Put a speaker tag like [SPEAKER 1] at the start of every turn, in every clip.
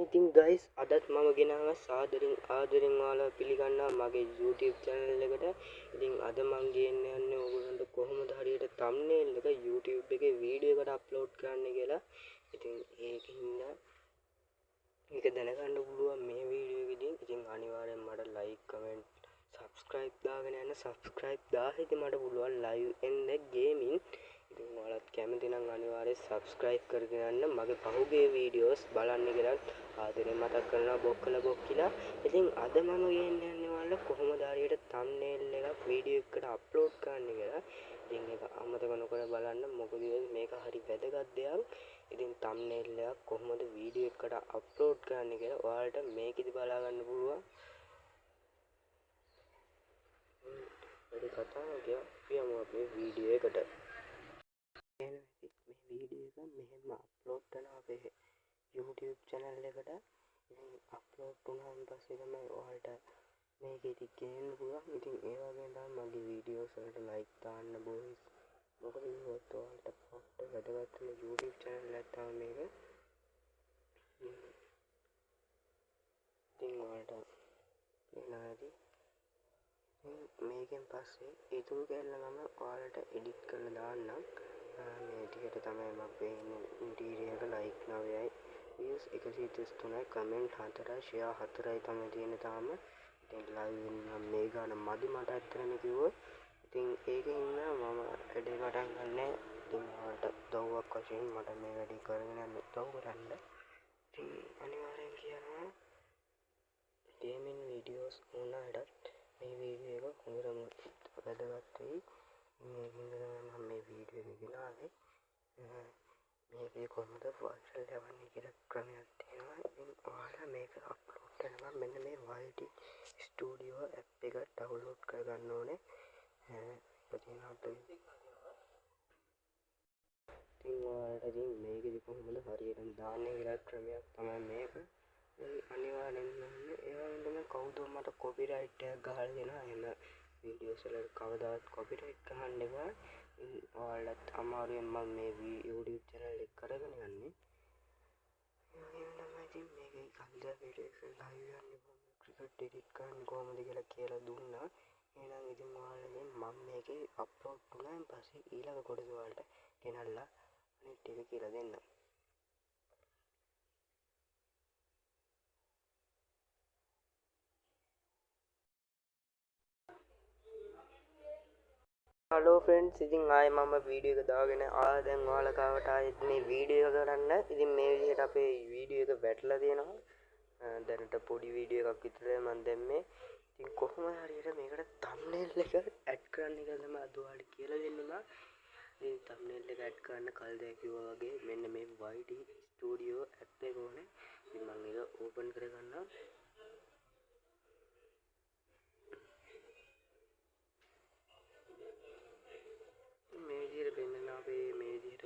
[SPEAKER 1] ඉතින් ගයිස් අදත් මම ගෙනාවා සාදරෙන් ආදරෙන් ඔයාලා පිළිගන්නවා මගේ YouTube channel එකට. ඉතින් අද මම ගේන්න යන්නේ ඔයගොල්ලන්ට කොහොමද හරියට thumbnail එක YouTube එකේ වීඩියෝ එකට අප්ලෝඩ් කරන්න කියලා. ඉතින් ඒකින්ද මේක දැනගන්න පුළුවන් මේ වීඩියෝ එකකින්. ඉතින් අනිවාර්යෙන් මට like comment subscribe දාගෙන යන්න. subscribe 1000 ඉතින් මට පුළුවන් live in the gaming. ඉතින් ඔයාලත් කැමති නම් අනිවාර්යෙන් subscribe කරගෙන යන්න. මගේ පහුගිය වීඩියෝස් බලන්න කියලා ආදරෙන් මතක් කරනවා බොක්කලා. ඉතින් අද මම ගේන්න යන්නේ ඔයාලට කොහොමද හරියට thumbnail එකක් වීඩියෝ එකකට අප්ලෝඩ් කරන්න කියලා. ඉතින් ඒක අමතක නොකර බලන්න. මොකද මේක හරි වැදගත් දෙයක්. ඉතින් thumbnail එකක් කොහොමද වීඩියෝ එකකට අප්ලෝඩ් කරන්න කියලා ඔයාලට මේකෙදි බලා ගන්න පුළුවන්. වැඩි කතා නොකිය අපි යමු අපේ වීඩියෝ එකට. මේ වීඩියෝ එක මෙහෙම අප්ලෝඩ් කරනවා අපේ YouTube channel එකට. ඉතින් අප්ලෝඩ් වුණාන් පස්සේ තමයි ඔයාලට මේකෙදි ගේන්න පුළුවන්. ඉතින් ඒ වගේම තමයි මගේ වීඩියෝස් වලට like දාන්න boys. මොකද මේවත් ඔයාලට පොට්ට වැදගත්ම YouTube channel එකක් තමයි මේක. ඉතින් ඔයාලට එනවාදී මේකෙන් පස්සේ ඉතුරු කැල්ල මම ඔයාලට එඩිට් කරලා දාන්නම්. මේ විදිහට තමයි මම පේන්නේ ඉන්ටීරියර් එක like 9යි views 133යි කමෙන්ට් 4යි ෂෙයා 4යි තමයි තියෙන්නේ තාම. ඉතින් live වෙන්න මේ ගාන මදි මට ඇත්තටම කිව්වොත්. ඉතින් ඒකෙන් මම වැඩේ පටන් ගන්නෑ. ඉතින් ඔයාලට උදව්වක් වශයෙන් මට මේ වැඩේ කරගෙන යන්න උදව් කරන්න. ඉතින් අනිවාර්යෙන් කියනවා gaming videos ඕනෑමටත් මේ වීඩියෝ එක හොඳටම වැදගත් වෙයි. මේකින්ද මම මේ වීඩියෝ එක ගෙනාවේ. මේකේ කොහොමද වයිරල් යවන්නේ කියලා ක්‍රමයක් තියෙනවා. ඉතින් ඔයාලා මේක අප්ලෝඩ් කරනවා මෙන්න මේ YT Studio app එක ඩවුන්ලෝඩ් කරගන්න ඕනේ. ඉතින් ඔයාලට ඉතින් මේකෙදි කොහොමද හරියටම දාන්නේ කියලා ක්‍රමයක් තමයි මේක. අනිවාර්යෙන් ඒ වගේම තමයි කවුද මට copyright එකක් ගහලා දෙනවා. එහෙම වීඩියෝස් වල කවදාවත් copyright ගහන්න එපා. ඔයාලට අමාරුවෙන් මම මේ YouTube channel එක කරගෙන යන්නේ. ඒ වගේම තමයි ඉතින් මේකේ කන්දා වීඩියෝ එක live යන්නේ cricket edit කරන්න කොහොමද කියලා දුන්නා. එහෙනම් ඉතින් ඔයාලගෙන් මම මේකේ අප්ලෝඩ් වුණාන් පස්සේ ඊළඟ කොටස වලට ගෙනල්ලා අනිත් ටික කියලා දෙන්නම්. හලෝ ෆ්‍රෙන්ඩ්ස්, ඉතින් ආයේ මම වීඩියෝ එක දාගෙන දැන් ඔයාලා ගාවට ආයෙත් මේ වීඩියෝ එක කරන්න. ඉතින් මේ විදිහට අපේ වීඩියෝ එක වැටලා තියෙනවා. දැනට පොඩි වීඩියෝ එකක් විතරයි මම දැම්මේ. ඉතින් කොහොමද හරියට මේකට thumbnail එක ඇඩ් කරන්න කියලා තමයි අද ඔයාලට කියලා දෙන්නවා. ඉතින් thumbnail එක ඇඩ් කරන්න කල් දැන් කිව්වා වගේ මෙන්න මේ YT Studio app එක ඕනේ. ඉතින් මම ඒක ඕපන් කරගන්නවා. මේ විදිහට පෙන්නන අපේ මේ විදිහට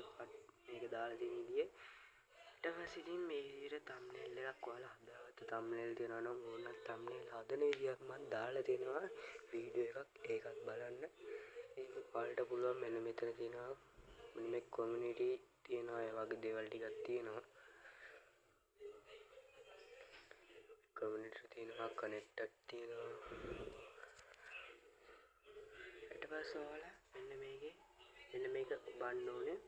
[SPEAKER 1] මේක දාලා තියෙන විදිය. ඊට පස්සේ ඉතින් මේ විදිහට thumbnail එකක් ඔයාලා හදාගත්ත thumbnail තියෙනවා නම් ඕන thumbnail හදන විදියක් මම දාලා තියෙනවා වීඩියෝ එකක්. ඒකත් බලන්න. ඒක ඔයාලට පුළුවන් මෙන්න මෙතන තියෙනවා මෙන්න මේ community තියෙනවා. ඒ වගේ දේවල් ටිකක් තියෙනවා. community තියෙනවා connected තියෙනවා. ඊට පස්සේ ඔයාලා මෙන්න මේක බන්න ඕනේ.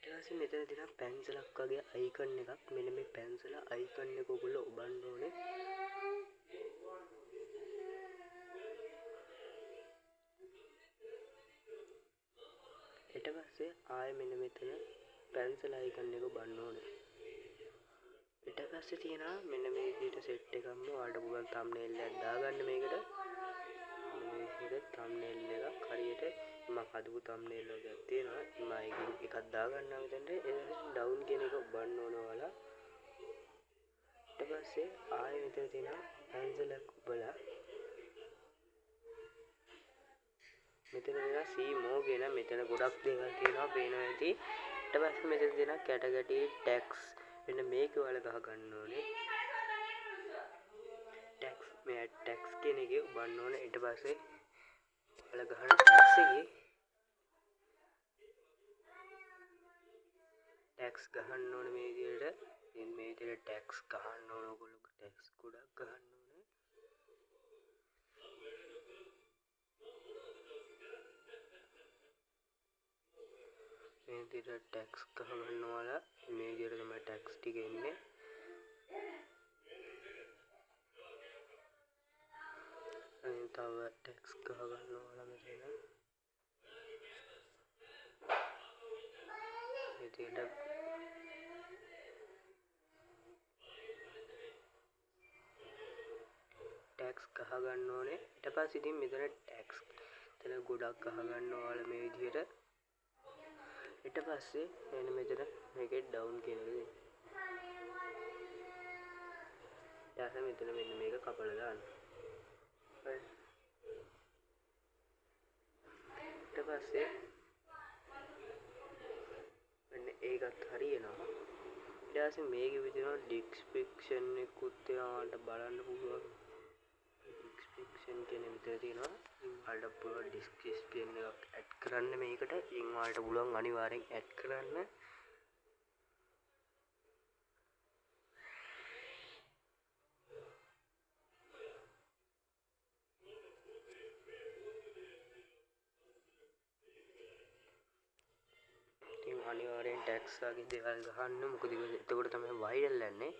[SPEAKER 1] ඊට පස්සේ මෙතන තියෙන පැන්සලක් වගේ අයිකන් එකක්. මෙන්න මේ පැන්සල අයිකන් එක ඔයගොල්ලෝ ඔබන්න ඕනේ. ඊට පස්සේ ආයෙ මෙන්න මෙතන පැන්සල අයිකන් එක ඔබන්න ඕනේ. ඊට පස්සේ තියෙනවා මෙන්න මේ විදිහට සෙට් එකක්ම ඔයාලට පුළුවන් thumbnail එකක් දාගන්න මේකට. මේ විදිහට thumbnail එකක් හරියට මම හදපු thumbnail එකක් තියෙනවා. මම ඒකෙන් එකක් දාගන්නවා මෙතනට. එතන down කියන එක ඔබන්න ඕන ඔයාලා. ඊට පස්සේ ආයෙ මෙතන තියෙනවා pencil එක ඔබලා මෙතන තියෙනවා see more කියන මෙතන ගොඩක් දේවල් තියෙනවා පේනවා ඇති. ඊට පස්සේ මෙතන තියෙනවා category tags. මෙන්න මේක ඔයාලා ගහ ගන්න ඕනේ. tags මේ tags කියන එකේ ඔබන්න ඕනේ. ඊට පස්සේ ඔයාලා ගහන tags එකේ ටැක්ස් ගහන්න ඕන මේ විදියට. ඉතින් මේ විදියට ටැක්ස් ගහන්න ඕන ඔයගොල්ලෝ ටැක්ස් ගොඩක් ගහන්න ඕන. මේ විදියට ටැක්ස් ගහන්න ඕන. මේ විදියට තමයි ටැක්ස් ටික එන්නේ. අනිත් තව ටැක්ස් ගහ ගන්න ඕන මෙතන. විදියට ටැක්ස් ගහ ගන්න ඕනේ. ඊට පස්සේ ඉතින් මෙතන ටැක්ස් එතන ගොඩක් ගහ ගන්න ඕන මේ විදියට. ඊට පස්සේ එන්න මෙතන මේකේ ඩවුන් කියන එක දෙන්න. ඊට මෙතන මෙන්න මේක කපලා දාන්න. හරි. ඊට පස්සේ මෙන්න ඒකත් හරියනවා. ඊට පස්සේ මේකේ විදිහට ඩිස්ක්‍රිප්ෂන් එකකුත් ඔයාලට බලන්න පුළුවන්. ඩිස්ක්‍රිප්ෂන් කියන විදිහ තියෙනවා. ඔයාලට පුළුවන් ඩිස්ක්‍රිප්ෂන් එකක් ඇඩ් කරන්න මේකට. ඉතින් ඔයාලට පුළුවන් අනිවාර්යෙන් ඇඩ් කරන්න. ඉතින් අනිවාර්යෙන් ටැක්ස් වගේ දේවල් ගහන්න. මොකද එතකොට තමයි වයිරල් යන්නේ.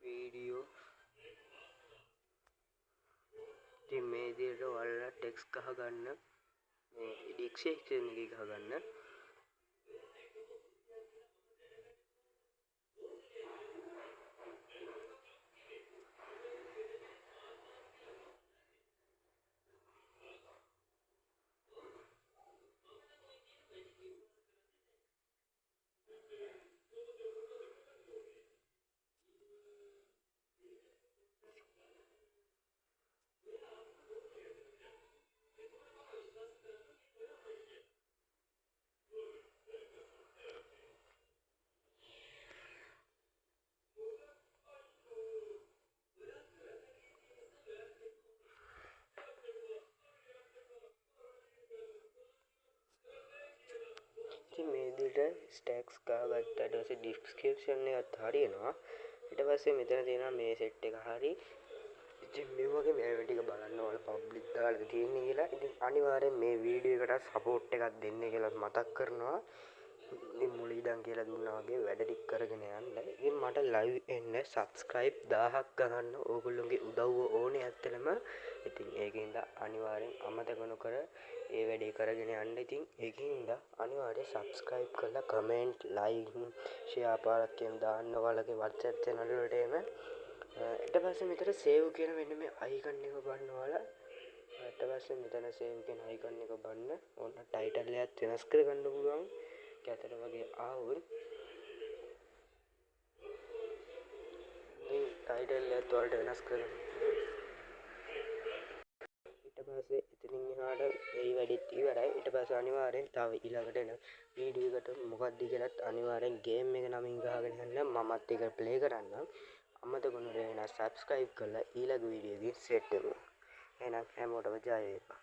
[SPEAKER 1] වීඩියෝ ඉතින් මේ විදිහට ඔයාලා ටෙක්ස් ගහ ගන්න. මේ ඩිස්ක්‍රිප්ෂන් එකේ ගහ ගන්න. ඉතින් මේ විදිහට ටැක්ස් ගහගත්තාට පස්සේ ඩිස්ක්‍රිප්ෂන් එකත් හරියනවා. ඊට පස්සේ මෙතන තියෙනවා මේ සෙට් එක හරි. ඉතින් මේ වගේ මේ ටික බලන්න ඕන පබ්ලික් දාලා තියෙන්නේ කියලා. ඉතින් අනිවාර්යෙන් මේ වීඩියෝ එකට සපෝට් එකක් දෙන්න කියලා මතක් කරනවා. ඉතින් මුලින් ඉඳන් කියලා දුන්නා වගේ වැඩ ටික කරගෙන යන්න. ඉතින් මට ලයිව් එන්න සබ්ස්ක්‍රයිබ් 1000ක් ගහන්න ඕගොල්ලෝගේ උදව්ව ඕනේ ඇත්තටම. ඉතින් ඒකින්ද අනිවාර්යෙන් අමතක නොකර ඒ වැඩේ කරගෙන යන්න. ඉතින් ඒකින්ද අනිවාර්යෙන් සබ්ස්ක්‍රයිබ් කරලා කමෙන්ට් ලයික් ෂෙයා පාරක් කියන දාන්න ඔයාලගේ WhatsApp channel වලට එම. ඊට පස්සේ මෙතන සේව් කියන මෙන්න මේ අයිකන් එක බලන්න ඔයාලා. ඊට පස්සේ මෙතන සේව් කියන අයිකන් එක බලන්න. ඕන ටයිටල් එකත් වෙනස් කරගන්න පුළුවන්. කැතර වගේ ආවොත් ඉතින් ටයිටල් එකත් ඔයාලට වෙනස් කරගන්න. ඊට පස්සේ එතනින් එහාට මේ වැඩෙත් ඉවරයි. ඊට පස්සේ අනිවාර්යෙන් තව ඊළඟට එන වීඩියෝ එකට මොකක්ද කියලාත් අනිවාර්යෙන් ගේම් එක නමින් ගහගෙන යන්න. මමත් ඒක ප්ලේ කරන්නම්. අමතක නොකර සබ්ස්ක්‍රයිබ් කරලා ඊළඟ වීඩියෝ එකකින් සෙට් වෙමු. එහෙනම් හැමෝටම ජය වේවා.